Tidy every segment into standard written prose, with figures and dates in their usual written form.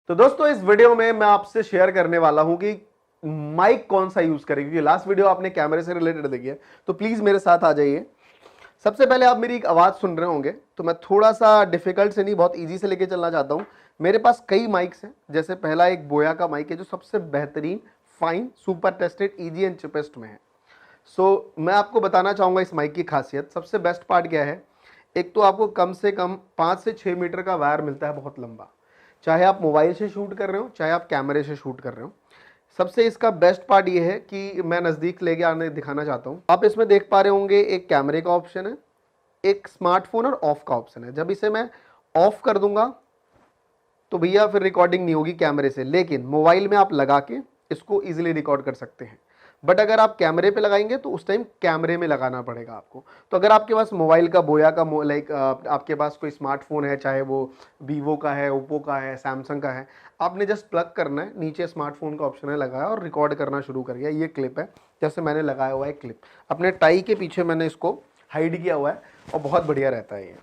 तो दोस्तों इस वीडियो में मैं आपसे शेयर करने वाला हूं कि माइक कौन सा यूज करें, क्योंकि लास्ट वीडियो आपने कैमरे से रिलेटेड देखी है, तो प्लीज मेरे साथ आ जाइए। सबसे पहले आप मेरी एक आवाज सुन रहे होंगे, तो मैं थोड़ा सा डिफिकल्ट से नहीं बहुत इजी से लेके चलना चाहता हूं। मेरे पास कई माइक्स हैं, जैसे पहला एक बोया का माइक है जो सबसे बेहतरीन, fine, super tested, easy and cheapest में है। मैं आपको बताना चाहूंगा इस माइक की खासियत। सबसे बेस्ट पार्ट क्या है, एक तो आपको कम से कम 5 से 6 मीटर का वायर मिलता है, बहुत लंबा। चाहे आप मोबाइल से शूट कर रहे हो, चाहे आप कैमरे से शूट कर रहे हो। सबसे इसका बेस्ट पार्ट ये है कि मैं नज़दीक लेके आने दिखाना चाहता हूँ। आप इसमें देख पा रहे होंगे एक कैमरे का ऑप्शन है, एक स्मार्टफोन और ऑफ का ऑप्शन है। जब इसे मैं ऑफ कर दूंगा तो भैया फिर रिकॉर्डिंग नहीं होगी कैमरे से, लेकिन मोबाइल में आप लगा के इसको इजीली रिकॉर्ड कर सकते हैं। बट अगर आप कैमरे पे लगाएंगे तो उस टाइम कैमरे में लगाना पड़ेगा आपको। तो अगर आपके पास मोबाइल का बोया का लाइक आपके पास कोई स्मार्टफोन है, चाहे वो वीवो का है, ओप्पो का है, सैमसंग का है, आपने जस्ट प्लग करना है, नीचे स्मार्टफोन का ऑप्शन है, लगाया और रिकॉर्ड करना शुरू कर गया। ये क्लिप है, जैसे मैंने लगाया हुआ है क्लिप, अपने टाई के पीछे मैंने इसको हाइड किया हुआ है और बहुत बढ़िया रहता है। ये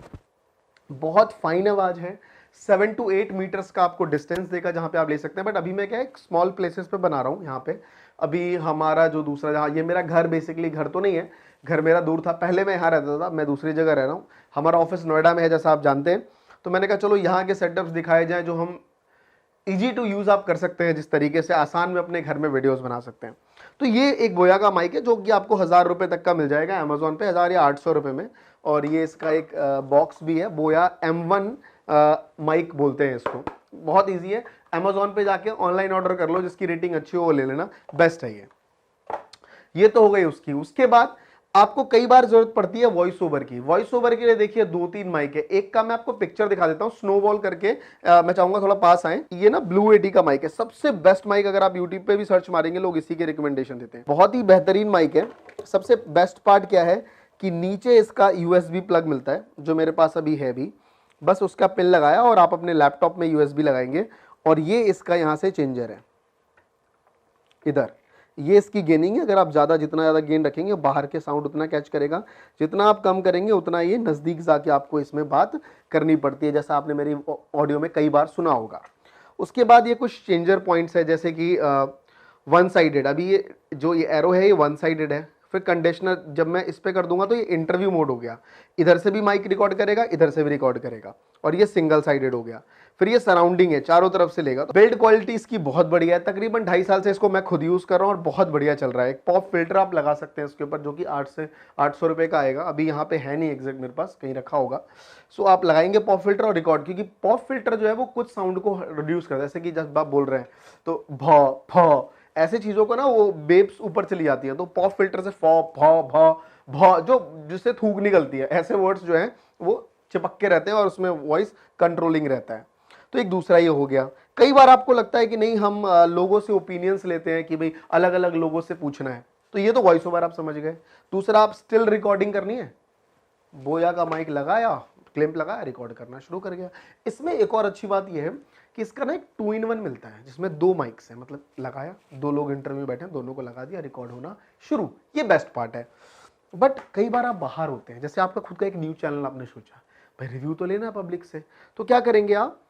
बहुत फाइन आवाज है, 7 to 8 मीटर्स का आपको डिस्टेंस देगा जहां पे आप ले सकते हैं। बट अभी मैं क्या है, स्मॉल प्लेसेस पे बना रहा हूँ। यहाँ पे अभी हमारा जो दूसरा, जहाँ ये मेरा घर, बेसिकली घर तो नहीं है, घर मेरा दूर था, पहले मैं यहाँ रहता था, मैं दूसरी जगह रह रहा हूँ। हमारा ऑफिस नोएडा में है, जैसा आप जानते हैं। तो मैंने कहा चलो यहाँ के सेटअप्स दिखाए जाए जो हम इजी टू यूज आप कर सकते हैं, जिस तरीके से आसान में अपने घर में वीडियोस बना सकते हैं। तो ये एक बोया का माइक है जो कि आपको 1000 रुपए तक का मिल जाएगा अमेजोन पे, 1000 या 800 रुपए में। और ये इसका एक बॉक्स भी है, बोया M1 माइक बोलते हैं इसको। बहुत इजी है, अमेजोन पे जाके ऑनलाइन ऑर्डर कर लो, जिसकी रेटिंग अच्छी हो वो ले लेना, बेस्ट है ये तो हो गई उसकी। उसके बाद आपको कई बार जरूरत पड़ती है वॉइस ओवर की। वॉइस ओवर के लिए देखिए 2-3 माइक है। एक का मैं आपको पिक्चर दिखा देता हूं, स्नोबॉल करके। मैं चाहूंगा थोड़ा पास आए। ये ना ब्लू एडी का माइक है, सबसे बेस्ट माइक। अगर आप यूट्यूब पे भी सर्च मारेंगे, लोग इसी के रिकमेंडेशन देते हैं। बहुत ही बेहतरीन माइक है। सबसे बेस्ट पार्ट क्या है कि नीचे इसका USB प्लग मिलता है, जो मेरे पास अभी है भी। बस उसका पिन लगाया और आप अपने लैपटॉप में USB लगाएंगे, और ये इसका यहां से चेंजर है इधर। ये इसकी गेनिंग है। अगर आप जितना ज़्यादा गेन रखेंगे, बाहर के साउंड उतना कैच करेगा। जितना आप कम करेंगे उतना ये नज़दीक जाके आपको इसमें बात करनी पड़ती है, जैसा आपने मेरी ऑडियो में कई बार सुना होगा। उसके बाद ये कुछ चेंजर पॉइंट्स है, जैसे कि वन साइडेड। अभी ये जो ये एरो है, ये वन साइडेड है। फिर कंडीशनर जब मैं इस पे कर दूंगा तो ये इंटरव्यू मोड हो गया, इधर से भी माइक रिकॉर्ड करेगा, इधर से भी रिकॉर्ड करेगा। और ये सिंगल साइडेड हो गया। फिर ये सराउंडिंग है, चारों तरफ से लेगा। तो बिल्ड क्वालिटी इसकी बहुत बढ़िया है। तकरीबन 2.5 साल से इसको मैं खुद यूज कर रहा हूँ और बहुत बढ़िया चल रहा है। एक पॉप फिल्टर आप लगा सकते हैं इसके ऊपर, जो कि 8 से 800 रुपए का आएगा। अभी यहाँ पे है नहीं एग्जैक्ट, मेरे पास कहीं रखा होगा। सो आप लगाएंगे पॉप फिल्टर और रिकॉर्ड, क्योंकि पॉप फिल्टर जो है वो कुछ साउंड को रिड्यूस करता है। जैसे कि जब आप बोल रहे हैं तो भ फ ऐसे चीजों को ना वो बेब्स ऊपर चली जाती है, तो पॉप फिल्टर से फ फ भ भ जो जिससे थूक निकलती है, ऐसे वर्ड्स जो हैं वो चिपक के रहते हैं और उसमें वॉइस कंट्रोलिंग रहता है। तो एक दूसरा ये हो गया। कई बार आपको लगता है कि नहीं, हम लोगों से ओपिनियंस लेते हैं कि भाई अलग अलग लोगों से पूछना है, तो ये तो वॉइस ओवर आप समझ गए। दूसरा, आप स्टिल रिकॉर्डिंग करनी है, बोया का माइक लगाया, क्लिप लगाया, रिकॉर्ड करना शुरू कर गया। इसमें एक और अच्छी बात यह है कि इसका ना एक 2-in-1 मिलता है, जिसमें 2 माइक्स हैं। मतलब लगाया, 2 लोग इंटरव्यू में बैठे हैं, दोनों को लगा दिया, रिकॉर्ड होना शुरू। ये बेस्ट पार्ट है। बट कई बार आप बाहर होते हैं, जैसे आपका खुद का एक न्यूज चैनल, आपने सोचा भाई रिव्यू तो लेना पब्लिक से, तो क्या करेंगे आप,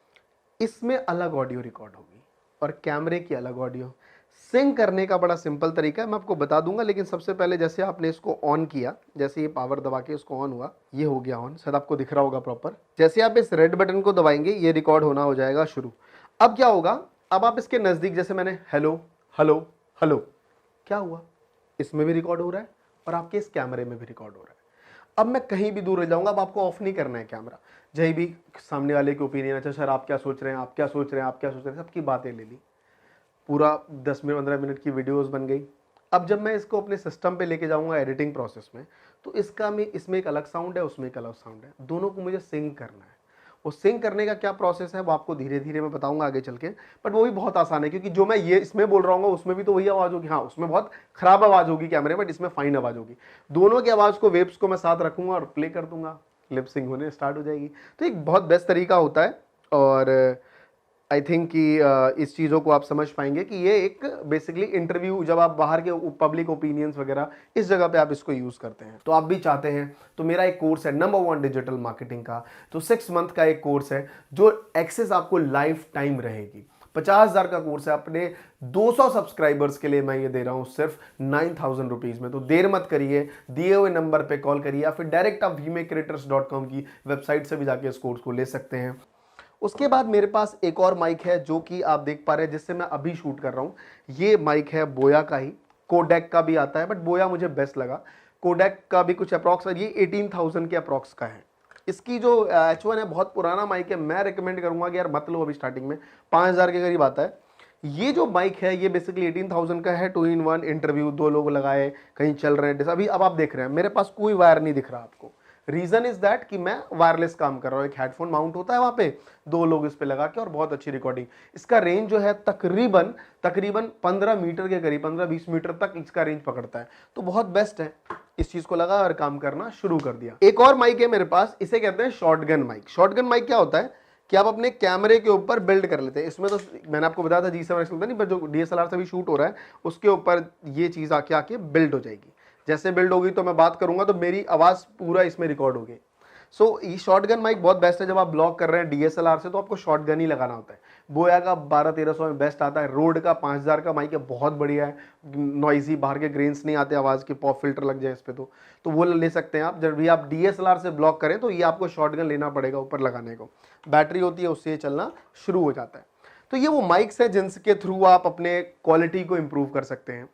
इसमें अलग ऑडियो रिकॉर्ड होगी और कैमरे की अलग ऑडियो। सिंक करने का बड़ा सिंपल तरीका है, मैं आपको बता दूंगा। लेकिन सबसे पहले जैसे आपने इसको ऑन किया, जैसे ये पावर दबा के इसको ऑन हुआ, ये हो गया ऑन, शायद आपको दिख रहा होगा प्रॉपर। जैसे आप इस रेड बटन को दबाएंगे, ये रिकॉर्ड होना हो जाएगा शुरू। अब क्या होगा, अब आप इसके नजदीक, जैसे मैंने हेलो हेलो हेलो, क्या हुआ, इसमें भी रिकॉर्ड हो रहा है और आपके इस कैमरे में भी रिकॉर्ड हो रहा है। अब मैं कहीं भी दूर रह जाऊंगा, अब आपको ऑफ नहीं करना है कैमरा। जहीं भी सामने वाले की ओपिनियन, अच्छा सर आप क्या सोच रहे हैं, आप क्या सोच रहे हैं, आप क्या सोच रहे हैं, सबकी बातें ले ली। पूरा 10-15 मिनट की वीडियोस बन गई। अब जब मैं इसको अपने सिस्टम पे लेके जाऊंगा एडिटिंग प्रोसेस में, तो इसमें एक अलग साउंड है, उसमें एक अलग साउंड है, दोनों को मुझे सिंक करना है। वो सिंक करने का क्या प्रोसेस है वो आपको धीरे धीरे मैं बताऊंगा आगे चल के। बट वो भी बहुत आसान है, क्योंकि जो मैं ये इसमें बोल रहा हूँ उसमें भी तो वही आवाज होगी। हाँ, उसमें बहुत खराब आवाज होगी कैमरे, बट इसमें फाइन आवाज होगी। दोनों की आवाज को, वेव्स को मैं साथ रखूंगा और प्ले कर दूंगा, लिप सिंक होने स्टार्ट हो जाएगी। तो एक बहुत बेस्ट तरीका होता है। और आई थिंक कि इस चीज़ों को आप समझ पाएंगे कि ये एक बेसिकली इंटरव्यू, जब आप बाहर के पब्लिक ओपिनियंस वगैरह इस जगह पे आप इसको यूज़ करते हैं। तो आप भी चाहते हैं तो मेरा एक कोर्स है नंबर 1 डिजिटल मार्केटिंग का, तो 6 मंथ का एक कोर्स है जो एक्सेस आपको लाइफ टाइम रहेगी। 50,000 का कोर्स है, अपने 200 सब्सक्राइबर्स के लिए मैं ये दे रहा हूँ सिर्फ 9,000 रुपीज़ में। तो देर मत करिए, दिए हुए नंबर पे कॉल करिए या फिर डायरेक्ट आप vmakecreators.com की वेबसाइट से भी जाके इस कोर्स को ले सकते हैं। उसके बाद मेरे पास एक और माइक है जो कि आप देख पा रहे हैं, जिससे मैं अभी शूट कर रहा हूँ। ये माइक है बोया का ही, कोडेक का भी आता है बट बोया मुझे बेस्ट लगा। कोडेक का भी कुछ अप्रॉक्स, ये 18,000 के अप्रॉक्स का है। इसकी जो H1 है बहुत पुराना माइक है, मैं रिकमेंड करूंगा कि यार मत लो अभी स्टार्टिंग में, 5,000 के करीब आता है। ये जो माइक है ये बेसिकली 18,000 का है, 2-in-1 इंटरव्यू, 2 लोग लगाए, कहीं चल रहे हैं। अभी अब आप देख रहे हैं मेरे पास कोई वायर नहीं दिख रहा आपको, रीजन इज दैट कि मैं वायरलेस काम कर रहा हूँ। एक हेडफोन माउंट होता है वहां पे, 2 लोग इस पे लगा के, और बहुत अच्छी रिकॉर्डिंग। इसका रेंज जो है तकरीबन 15 मीटर के करीब, 15-20 मीटर तक इसका रेंज पकड़ता है। तो बहुत बेस्ट है। इस चीज को लगा और काम करना शुरू कर दिया। एक और माइक है मेरे पास, इसे कहते हैं शॉटगन माइक। शॉटगन माइक क्या होता है कि आप अपने कैमरे के ऊपर बिल्ड कर लेते हैं। इसमें तो मैंने आपको बताया था G7X होता नहीं, पर जो DSLR से भी शूट हो रहा है उसके ऊपर ये चीज आके बिल्ड हो जाएगी। जैसे बिल्ड होगी तो मैं बात करूंगा तो मेरी आवाज पूरा इसमें रिकॉर्ड होगी। सो ये शॉटगन माइक बहुत बेस्ट है। जब आप ब्लॉग कर रहे हैं DSLR से तो आपको शॉटगन ही लगाना होता है। बोया का 1200-1300 में बेस्ट आता है। रोड का 5,000 का माइक है, बहुत बढ़िया है, नॉइजी, बाहर के ग्रेन्स नहीं आते आवाज के, पॉप फिल्टर लग जाए इस पे तो वो ले सकते हैं आप। जब भी आप DSLR से ब्लॉग करें तो ये आपको शॉटगन लेना पड़ेगा ऊपर लगाने को। बैटरी होती है, उससे चलना शुरू हो जाता है। तो ये वो माइक्स है जिनके थ्रू आप अपने क्वालिटी को इंप्रूव कर सकते हैं।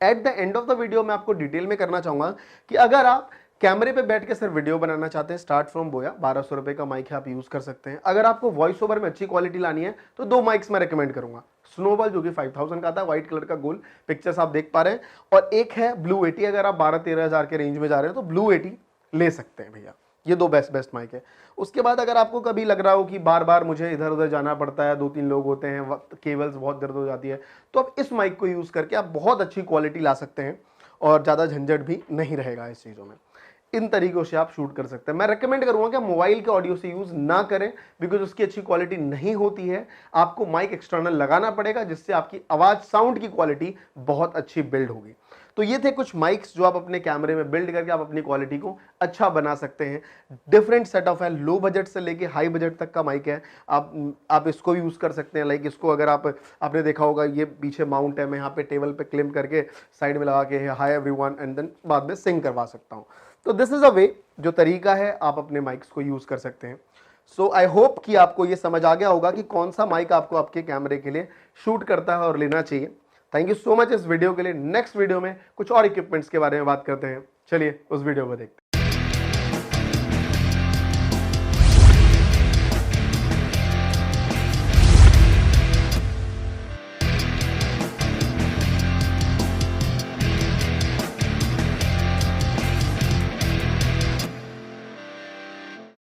At the end of the video मैं आपको डिटेल में करना चाहूंगा कि अगर आप कैमरे पे बैठ के सिर्फ वीडियो बनाना चाहते हैं, स्टार्ट फ्रॉम बोया, 1200 रुपए का माइक है, आप यूज कर सकते हैं। अगर आपको वॉइस ओवर में अच्छी क्वालिटी लानी है तो 2 माइक्स मैं रेकमेंड करूंगा। स्नोबॉल जो कि 5,000 का आता है, व्हाइट कलर का गोल, पिक्चर्स आप देख पा रहे हैं, और एक है ब्लू 80। अगर आप 12-13 हजार के रेंज में जा रहे हैं तो ब्लू 80 ले सकते हैं भैया। ये 2 बेस्ट माइक है। उसके बाद अगर आपको कभी लग रहा हो कि बार बार मुझे इधर उधर जाना पड़ता है, 2-3 लोग होते हैं, केबल्स बहुत दर्द हो जाती है, तो आप इस माइक को यूज करके आप बहुत अच्छी क्वालिटी ला सकते हैं और ज्यादा झंझट भी नहीं रहेगा इस चीजों में। इन तरीकों से आप शूट कर सकते हैं। मैं रेकमेंड करूंगा कि मोबाइल के ऑडियो से यूज ना करें, बिकॉज उसकी अच्छी क्वालिटी नहीं होती है। आपको माइक एक्सटर्नल लगाना पड़ेगा जिससे आपकी आवाज, साउंड की क्वालिटी बहुत अच्छी बिल्ड होगी। तो ये थे कुछ माइक्स जो आप अपने कैमरे में बिल्ड करके आप अपनी क्वालिटी को अच्छा बना सकते हैं। डिफरेंट सेट ऑफ है, लो बजट से लेके हाई बजट तक का माइक है। आप इसको यूज कर सकते हैं। लाइक इसको अगर आपने देखा होगा, ये पीछे माउंट है, मैं यहाँ पे टेबल पे क्लिम करके साइड में लगा के हाय एवरीवन एंड देन बाद में सिंग करवा सकता हूँ। तो दिस इज अ वे, जो तरीका है आप अपने माइक्स को यूज कर सकते हैं। सो आई होप कि आपको ये समझ आ गया होगा कि कौन सा माइक आपको आपके कैमरे के लिए शूट करता है और लेना चाहिए। थैंक यू सो मच इस वीडियो के लिए। नेक्स्ट वीडियो में कुछ और इक्विपमेंट्स के बारे में बात करते हैं। चलिए उस वीडियो को देखते हैं।